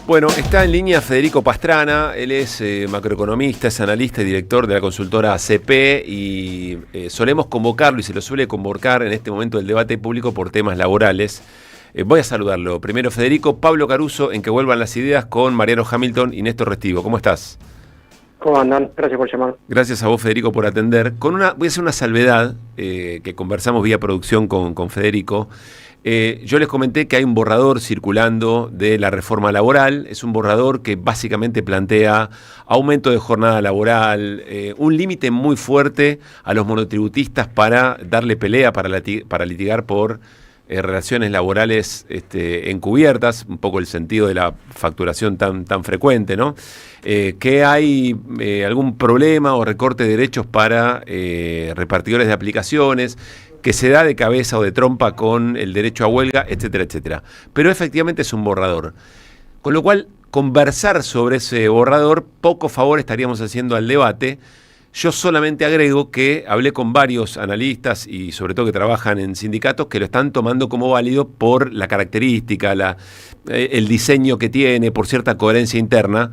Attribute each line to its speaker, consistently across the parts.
Speaker 1: Bueno, está en línea Federico Pastrana, él es macroeconomista, es analista y director de la consultora ACP y solemos convocarlo y se lo suele convocar en este momento del debate público por temas laborales. Voy a saludarlo. Primero Federico, Pablo Caruso, en Que Vuelvan las Ideas, con Mariano Hamilton y Néstor Restivo. ¿Cómo estás?
Speaker 2: ¿Cómo andan? Gracias por llamar.
Speaker 1: Gracias a vos, Federico, por atender. Voy a hacer una salvedad que conversamos vía producción con Federico. Yo les comenté que hay un borrador circulando de la reforma laboral. Es un borrador que básicamente plantea aumento de jornada laboral, un límite muy fuerte a los monotributistas para darle pelea, para litigar por relaciones laborales encubiertas, un poco el sentido de la facturación tan frecuente, ¿no? Que hay algún problema o recorte de derechos para repartidores de aplicaciones, que se da de cabeza o de trompa con el derecho a huelga, etcétera, etcétera. Pero efectivamente es un borrador. Con lo cual, conversar sobre ese borrador, poco favor estaríamos haciendo al debate. Yo solamente agrego que hablé con varios analistas y sobre todo que trabajan en sindicatos que lo están tomando como válido por la característica, el diseño que tiene, por cierta coherencia interna.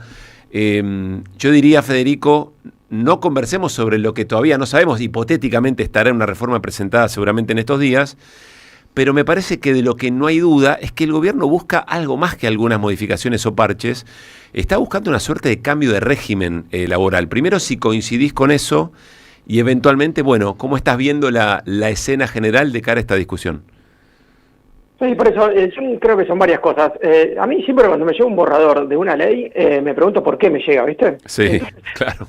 Speaker 1: Yo diría, Federico, no conversemos sobre lo que todavía no sabemos, hipotéticamente estará en una reforma presentada seguramente en estos días, pero me parece que de lo que no hay duda es que el gobierno busca algo más que algunas modificaciones o parches, está buscando una suerte de cambio de régimen laboral. Primero, si coincidís con eso y eventualmente, bueno, ¿cómo estás viendo la escena general de cara a esta discusión?
Speaker 2: Sí, por eso yo creo que son varias cosas. A mí siempre cuando me llega un borrador de una ley, me pregunto por qué me llega, ¿viste?
Speaker 1: Sí, claro.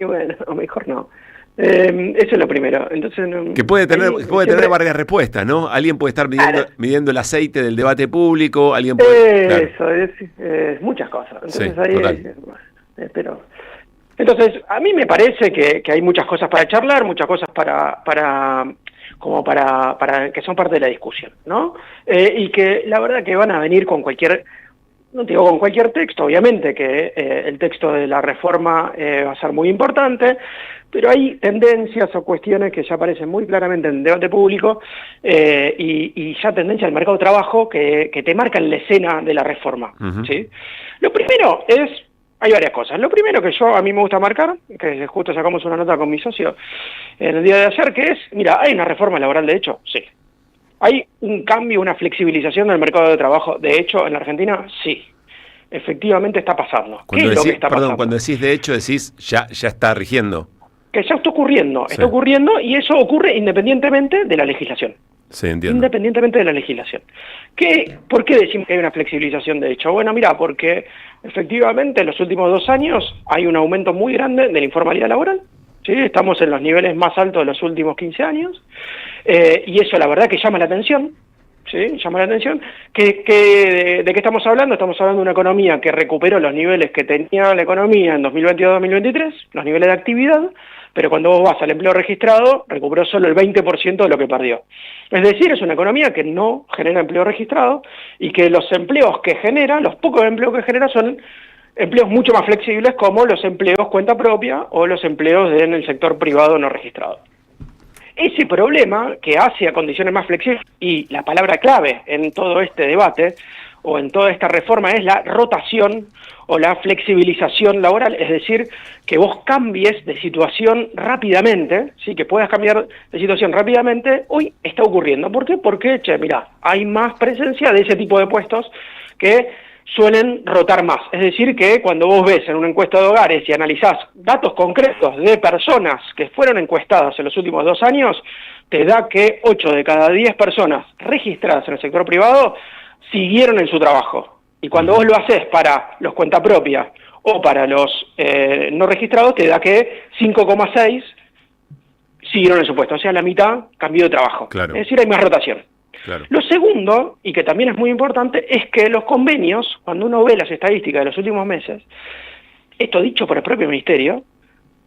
Speaker 2: Y bueno, a lo mejor no. Eso es lo primero. Entonces,
Speaker 1: que puede tener varias respuestas, ¿no? Alguien puede estar midiendo el aceite del debate público, alguien puede...
Speaker 2: Eso, es muchas cosas. Entonces,
Speaker 1: sí,
Speaker 2: ahí, pero... Entonces, a mí me parece que hay muchas cosas para charlar, muchas cosas para que son parte de la discusión, ¿no? Y que la verdad que van a venir con cualquier... No digo con cualquier texto, obviamente que el texto de la reforma va a ser muy importante, pero hay tendencias o cuestiones que ya aparecen muy claramente en el debate público y ya tendencias del mercado de trabajo que te marcan la escena de la reforma. Uh-huh. ¿Sí? Lo primero hay varias cosas. Lo primero que a mí me gusta marcar, que justo sacamos una nota con mi socio en el día de ayer, que es, mira, ¿hay una reforma laboral de hecho? Sí. ¿Hay un cambio, una flexibilización del mercado de trabajo? De hecho, en la Argentina, sí. Efectivamente está pasando. ¿Qué es lo que está pasando?
Speaker 1: Cuando decís de hecho, decís ya está rigiendo.
Speaker 2: Que ya está ocurriendo.
Speaker 1: Sí.
Speaker 2: Está ocurriendo y eso ocurre independientemente de la legislación.
Speaker 1: Sí, entiendo.
Speaker 2: Independientemente de la legislación. ¿Por qué decimos que hay una flexibilización de hecho? Bueno, mira, porque efectivamente en los últimos 2 años hay un aumento muy grande de la informalidad laboral. ¿Sí? Estamos en los niveles más altos de los últimos 15 años. Y eso la verdad que llama la atención. ¿Sí? Llama la atención. ¿De qué estamos hablando? Estamos hablando de una economía que recuperó los niveles que tenía la economía en 2022-2023, los niveles de actividad, pero cuando vos vas al empleo registrado, recuperó solo el 20% de lo que perdió. Es decir, es una economía que no genera empleo registrado y que los empleos que genera, los pocos empleos que genera son empleos mucho más flexibles como los empleos cuenta propia o los empleos en el sector privado no registrado. Ese problema que hace a condiciones más flexibles, y la palabra clave en todo este debate o en toda esta reforma es la rotación o la flexibilización laboral, es decir, que vos cambies de situación rápidamente, ¿sí? Que puedas cambiar de situación rápidamente, hoy está ocurriendo. ¿Por qué? Porque, mirá, hay más presencia de ese tipo de puestos que suelen rotar más. Es decir, que cuando vos ves en una encuesta de hogares y analizás datos concretos de personas que fueron encuestadas en los últimos 2 años, te da que 8 de cada 10 personas registradas en el sector privado siguieron en su trabajo. Y cuando vos lo haces para los cuenta propia o para los no registrados, te da que 5,6 siguieron en su puesto. O sea, la mitad cambió de trabajo.
Speaker 1: Claro.
Speaker 2: Es decir, hay más rotación.
Speaker 1: Claro.
Speaker 2: Lo segundo, y que también es muy importante, es que los convenios, cuando uno ve las estadísticas de los últimos meses, esto dicho por el propio ministerio,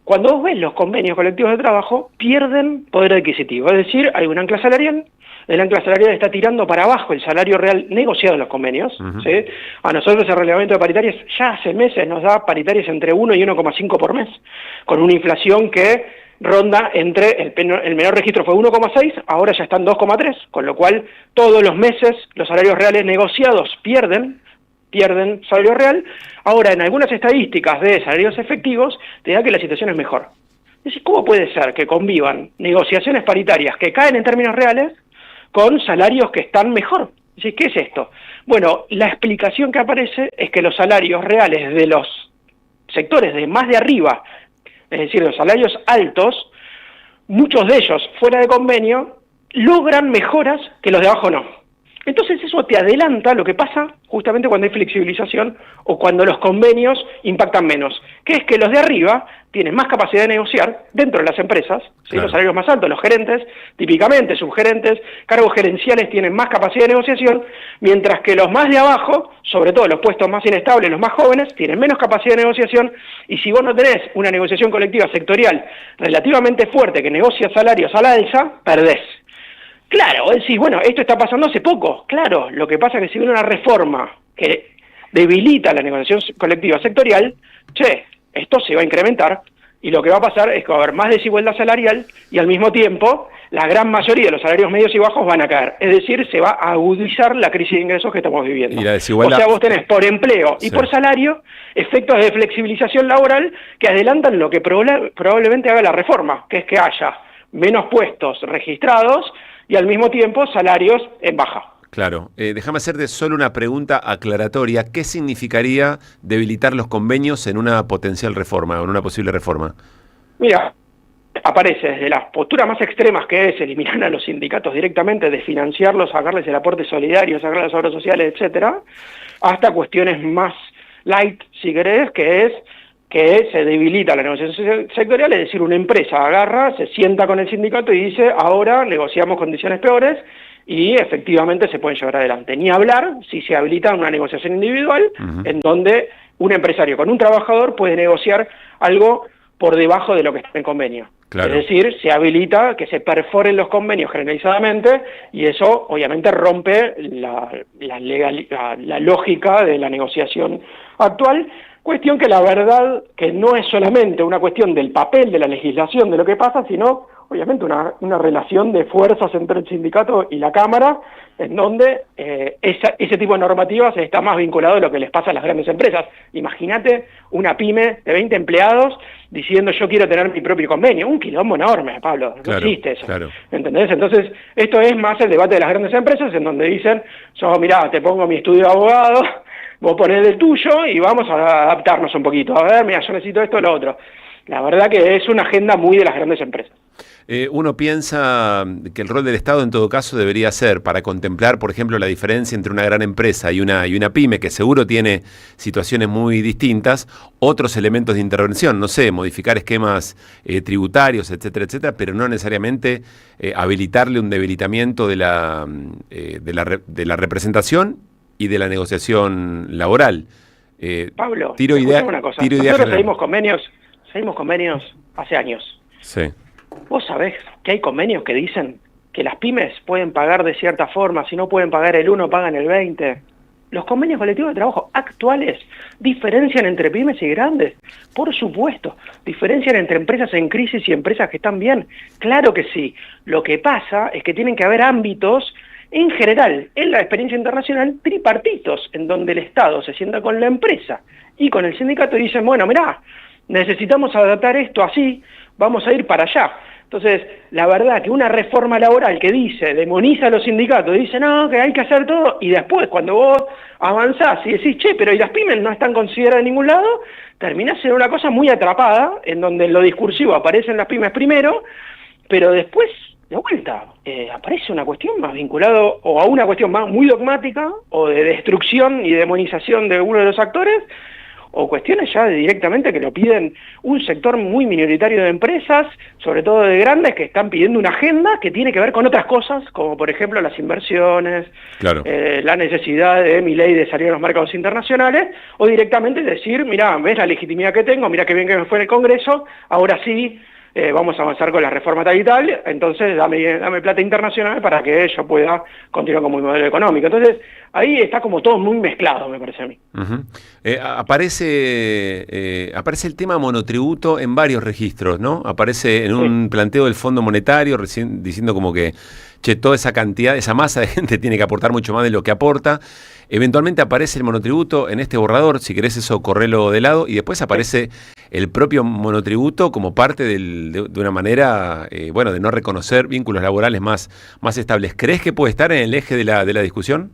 Speaker 2: cuando vos ves los convenios colectivos de trabajo, pierden poder adquisitivo. Es decir, hay un ancla salarial, el ancla salarial está tirando para abajo el salario real negociado en los convenios. Uh-huh. ¿Sí? A nosotros el reglamento de paritarias ya hace meses nos da paritarias entre 1 y 1,5 por mes, con una inflación que ronda entre, el menor registro fue 1,6, ahora ya están 2,3, con lo cual todos los meses los salarios reales negociados pierden pierden salario real. Ahora, en algunas estadísticas de salarios efectivos, te da que la situación es mejor. Entonces, ¿cómo puede ser que convivan negociaciones paritarias que caen en términos reales con salarios que están mejor? Entonces, ¿qué es esto? Bueno, la explicación que aparece es que los salarios reales de los sectores de más de arriba, es decir, los salarios altos, muchos de ellos fuera de convenio, logran mejoras que los de abajo no. Entonces eso te adelanta lo que pasa justamente cuando hay flexibilización o cuando los convenios impactan menos, que es que los de arriba tienen más capacidad de negociar dentro de las empresas, ¿sí?
Speaker 1: Claro.
Speaker 2: Los salarios más altos, los gerentes, típicamente subgerentes, cargos gerenciales tienen más capacidad de negociación, mientras que los más de abajo, sobre todo los puestos más inestables, los más jóvenes, tienen menos capacidad de negociación, y si vos no tenés una negociación colectiva sectorial relativamente fuerte que negocia salarios al alza, perdés. Claro, vos decís, bueno, esto está pasando hace poco. Claro, lo que pasa es que si viene una reforma que debilita la negociación colectiva sectorial, esto se va a incrementar y lo que va a pasar es que va a haber más desigualdad salarial y al mismo tiempo la gran mayoría de los salarios medios y bajos van a caer. Es decir, se va a agudizar la crisis de ingresos que estamos viviendo.
Speaker 1: Y la desigualdad...
Speaker 2: O sea, vos tenés por empleo y por salario efectos de flexibilización laboral que adelantan lo que probablemente haga la reforma, que es que haya menos puestos registrados y al mismo tiempo salarios en baja.
Speaker 1: Claro. Déjame hacerte solo una pregunta aclaratoria. ¿Qué significaría debilitar los convenios en una potencial reforma o en una posible reforma?
Speaker 2: Mira, aparece desde las posturas más extremas, que es eliminar a los sindicatos directamente, desfinanciarlos, sacarles el aporte solidario, sacar las obras sociales, etcétera, hasta cuestiones más light, si querés, que es que se debilita la negociación sectorial, es decir, una empresa agarra, se sienta con el sindicato y dice, ahora negociamos condiciones peores, y efectivamente se pueden llevar adelante. Ni hablar si se habilita una negociación individual, en donde un empresario con un trabajador puede negociar algo por debajo de lo que está en convenio.
Speaker 1: Claro.
Speaker 2: Es decir, se habilita que se perforen los convenios generalizadamente, y eso obviamente rompe la lógica de la negociación actual. Cuestión que la verdad que no es solamente una cuestión del papel de la legislación de lo que pasa, sino obviamente una relación de fuerzas entre el sindicato y la Cámara, en donde ese tipo de normativas está más vinculado a lo que les pasa a las grandes empresas. Imagínate una pyme de 20 empleados diciendo yo quiero tener mi propio convenio. Un quilombo enorme, Pablo, no existe eso. Claro. ¿Entendés? Entonces, esto es más el debate de las grandes empresas, en donde dicen, yo mirá, te pongo mi estudio de abogado, vos ponés el tuyo y vamos a adaptarnos un poquito. A ver, mira, yo necesito esto o lo otro. La verdad que es una agenda muy de las grandes empresas.
Speaker 1: Uno piensa que el rol del Estado en todo caso debería ser para contemplar, por ejemplo, la diferencia entre una gran empresa y una pyme, que seguro tiene situaciones muy distintas, otros elementos de intervención, no sé, modificar esquemas tributarios, etcétera, etcétera, pero no necesariamente habilitarle un debilitamiento de la representación y de la negociación laboral.
Speaker 2: Pablo,
Speaker 1: tiro idea
Speaker 2: nosotros seguimos convenios hace años.
Speaker 1: Sí.
Speaker 2: ¿Vos sabés que hay convenios que dicen que las pymes pueden pagar de cierta forma, si no pueden pagar el 1, pagan el 20? Los convenios colectivos de trabajo actuales diferencian entre pymes y grandes, por supuesto. Diferencian entre empresas en crisis y empresas que están bien. Claro que sí. Lo que pasa es que tienen que haber ámbitos, en general, en la experiencia internacional, tripartitos, en donde el Estado se sienta con la empresa y con el sindicato y dicen, bueno, mirá, necesitamos adaptar esto así, vamos a ir para allá. Entonces, la verdad que una reforma laboral que demoniza a los sindicatos, dice, no, que hay que hacer todo, y después cuando vos avanzás y decís, che, pero ¿y las pymes no están consideradas en ningún lado? Terminás en una cosa muy atrapada, en donde en lo discursivo aparecen las pymes primero, pero después, de vuelta, aparece una cuestión más vinculada o a una cuestión más muy dogmática, o de destrucción y demonización de uno de los actores, o cuestiones ya directamente que lo piden un sector muy minoritario de empresas, sobre todo de grandes, que están pidiendo una agenda que tiene que ver con otras cosas, como por ejemplo las inversiones,
Speaker 1: claro,
Speaker 2: la necesidad de mi ley de salir a los mercados internacionales, o directamente decir, mirá, ves la legitimidad que tengo, mirá qué bien que me fue en el Congreso, ahora sí, vamos a avanzar con la reforma tal y tal, entonces dame plata internacional para que yo pueda continuar con mi modelo económico. Entonces, ahí está como todo muy mezclado, me parece a mí.
Speaker 1: Aparece el tema monotributo en varios registros, ¿no? Aparece en un planteo del Fondo Monetario, recién diciendo como que che, toda esa cantidad, esa masa de gente tiene que aportar mucho más de lo que aporta. Eventualmente aparece el monotributo en este borrador, si querés eso correlo de lado, y después aparece el propio monotributo como parte de una manera, bueno, de no reconocer vínculos laborales más estables. ¿Crees que puede estar en el eje de la discusión?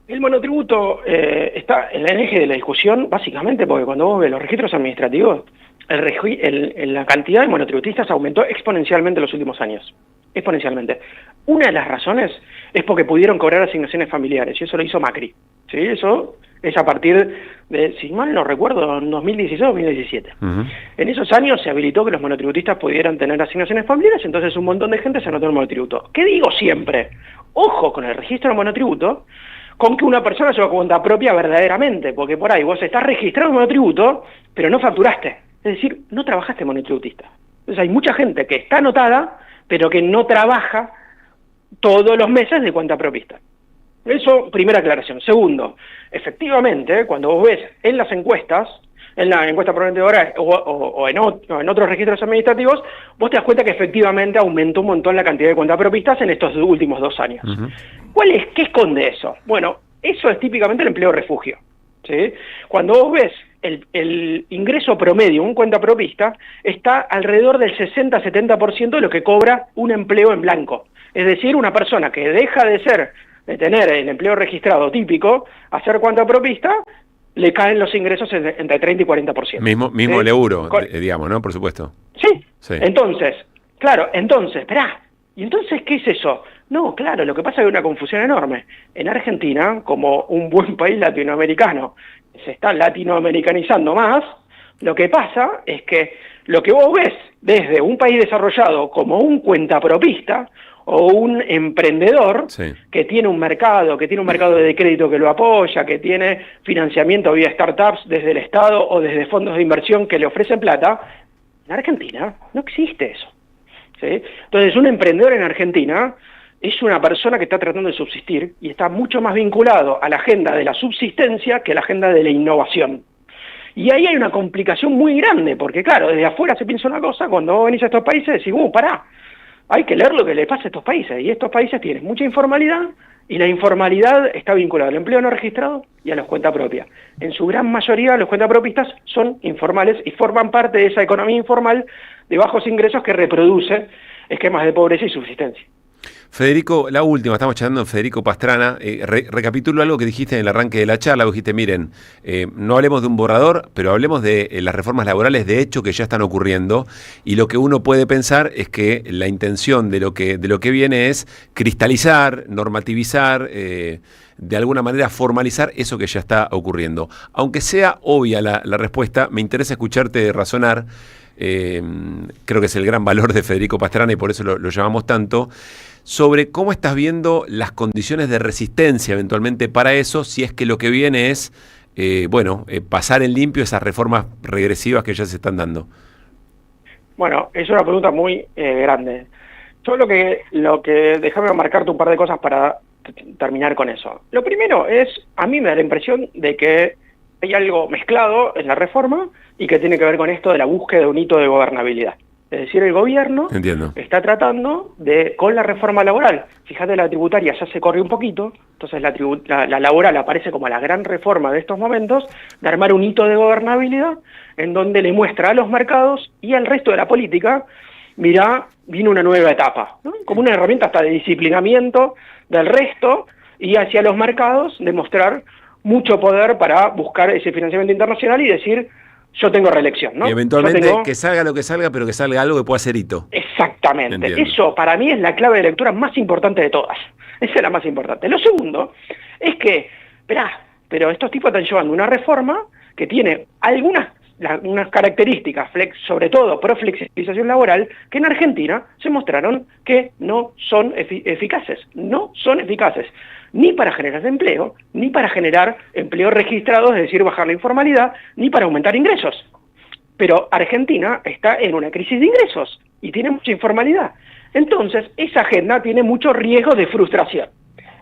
Speaker 2: El monotributo está en el eje de la discusión básicamente porque cuando vos ves los registros administrativos, la cantidad de monotributistas aumentó exponencialmente en los últimos años. Exponencialmente. Una de las razones es porque pudieron cobrar asignaciones familiares, y eso lo hizo Macri. ¿Sí? Eso es a partir de, si mal no recuerdo, en 2016-2017. En esos años se habilitó que los monotributistas pudieran tener asignaciones familiares, entonces un montón de gente se anotó en el monotributo. ¿Qué digo siempre? Ojo con el registro del monotributo, con que una persona se va a cuenta propia verdaderamente, porque por ahí vos estás registrado en monotributo, pero no facturaste. Es decir, no trabajaste monotributista. Entonces hay mucha gente que está anotada, pero que no trabaja todos los meses de cuenta propista. Eso, primera aclaración. Segundo, efectivamente, cuando vos ves en las encuestas, en la encuesta prometedora o en otros registros administrativos, vos te das cuenta que efectivamente aumentó un montón la cantidad de cuentapropistas en estos últimos 2 años. ¿Qué esconde eso? Bueno, eso es típicamente el empleo refugio. ¿Sí? Cuando vos ves el ingreso promedio, un cuentapropista, está alrededor del 60-70% de lo que cobra un empleo en blanco. Es decir, una persona que deja de tener el empleo registrado típico, a ser cuentapropista, le caen los ingresos entre 30 y 40%.
Speaker 1: Mismo el euro, digamos, ¿no? Por supuesto.
Speaker 2: Sí. Entonces, esperá, ¿y entonces qué es eso? No, claro, lo que pasa es que hay una confusión enorme. En Argentina, como un buen país latinoamericano, se está latinoamericanizando más, lo que pasa es que lo que vos ves desde un país desarrollado como un cuentapropista o un emprendedor que tiene un mercado de crédito que lo apoya, que tiene financiamiento vía startups desde el Estado o desde fondos de inversión que le ofrecen plata, en Argentina no existe eso. ¿Sí? Entonces, un emprendedor en Argentina es una persona que está tratando de subsistir y está mucho más vinculado a la agenda de la subsistencia que a la agenda de la innovación. Y ahí hay una complicación muy grande, porque claro, desde afuera se piensa una cosa, cuando vos venís a estos países decís, pará, hay que leer lo que le pasa a estos países, y estos países tienen mucha informalidad, y la informalidad está vinculada al empleo no registrado y a las cuentas propias. En su gran mayoría los cuentapropistas son informales y forman parte de esa economía informal de bajos ingresos que reproduce esquemas de pobreza y subsistencia.
Speaker 1: Federico, la última, estamos charlando con Federico Pastrana. Recapitulo algo que dijiste en el arranque de la charla. Vos dijiste, miren, no hablemos de un borrador, pero hablemos de las reformas laborales de hecho que ya están ocurriendo, y lo que uno puede pensar es que la intención de lo que viene es cristalizar, normativizar, de alguna manera formalizar eso que ya está ocurriendo. Aunque sea obvia la respuesta, me interesa escucharte razonar. Creo que es el gran valor de Federico Pastrana y por eso lo llamamos tanto, sobre cómo estás viendo las condiciones de resistencia eventualmente para eso, si es que lo que viene es pasar en limpio esas reformas regresivas que ya se están dando. Bueno, es una pregunta muy grande. Yo lo que déjame marcarte un par de cosas para terminar con eso. Lo primero es, a mí me da la impresión de que hay algo mezclado en la reforma y que tiene que ver con esto de la búsqueda de un hito de gobernabilidad. Es decir, el gobierno está tratando con la reforma laboral, fíjate, la tributaria ya se corrió un poquito, entonces la laboral aparece como la gran reforma de estos momentos, de armar un hito de gobernabilidad en donde le muestra a los mercados y al resto de la política, mirá, vino una nueva etapa, ¿no? Como una herramienta hasta de disciplinamiento del resto y hacia los mercados demostrar mucho poder para buscar ese financiamiento internacional y decir, yo tengo reelección, ¿no? Y eventualmente que salga lo que salga, pero que salga algo que pueda ser hito. Exactamente. Entiendo. Eso para mí es la clave de lectura más importante de todas. Esa es la más importante. Lo segundo es que, pero estos tipos están llevando una reforma que tiene unas características, sobre todo pro flexibilización laboral, que en Argentina se mostraron que no son eficaces. No son eficaces ni para generar empleo, ni para generar empleo registrado, es decir, bajar la informalidad, ni para aumentar ingresos. Pero Argentina está en una crisis de ingresos y tiene mucha informalidad. Entonces, esa agenda tiene mucho riesgo de frustración.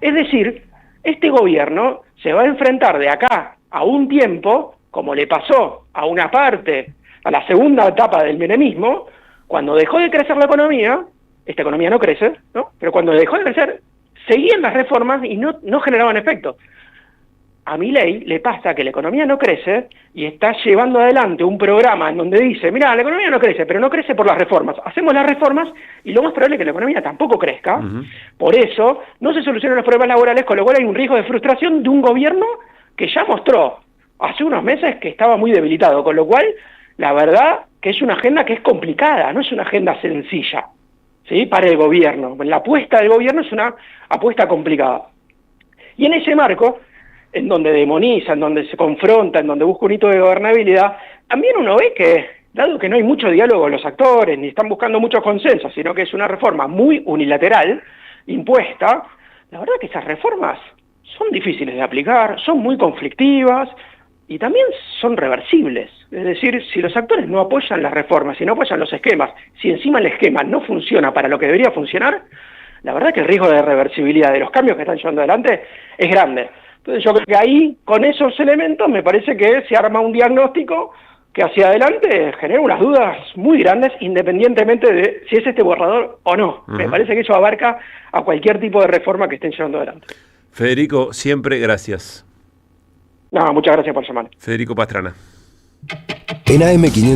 Speaker 1: Es decir, este gobierno se va a enfrentar de acá a un tiempo, como le pasó a una parte, a la segunda etapa del menemismo, cuando dejó de crecer la economía,
Speaker 2: esta economía no crece, ¿no? Pero cuando dejó de crecer, seguían las reformas y no generaban efecto. A Milei le pasa que la economía no crece y está llevando adelante un programa en donde dice, mira, la economía no crece, pero no crece por las reformas. Hacemos las reformas y lo más probable es que la economía tampoco crezca. Por eso no se solucionan los problemas laborales, con lo cual hay un riesgo de frustración de un gobierno que ya mostró hace unos meses que estaba muy debilitado, con lo cual la verdad que es una agenda que es complicada, no es una agenda sencilla, ¿sí? Para el gobierno. La apuesta del gobierno es una apuesta complicada. Y en ese marco, en donde demoniza, en donde se confronta, en donde busca un hito de gobernabilidad, también uno ve que, dado que no hay mucho diálogo con los actores, ni están buscando muchos consensos, sino que es una reforma muy unilateral, impuesta, la verdad que esas reformas son difíciles de aplicar, son muy conflictivas y también son reversibles. Es decir, si los actores no apoyan las reformas, si no apoyan los esquemas, si encima el esquema no funciona para lo que debería funcionar, la verdad que el riesgo de reversibilidad de los cambios que están llevando adelante es grande. Entonces yo creo que ahí, con esos elementos, me parece que se arma un diagnóstico que hacia adelante genera unas dudas muy grandes, independientemente de si es este borrador o no. Me parece que eso abarca a cualquier tipo de reforma que estén llevando adelante.
Speaker 1: Federico, siempre gracias.
Speaker 2: No, muchas gracias por llamar.
Speaker 1: Federico Pastrana.
Speaker 3: En AM500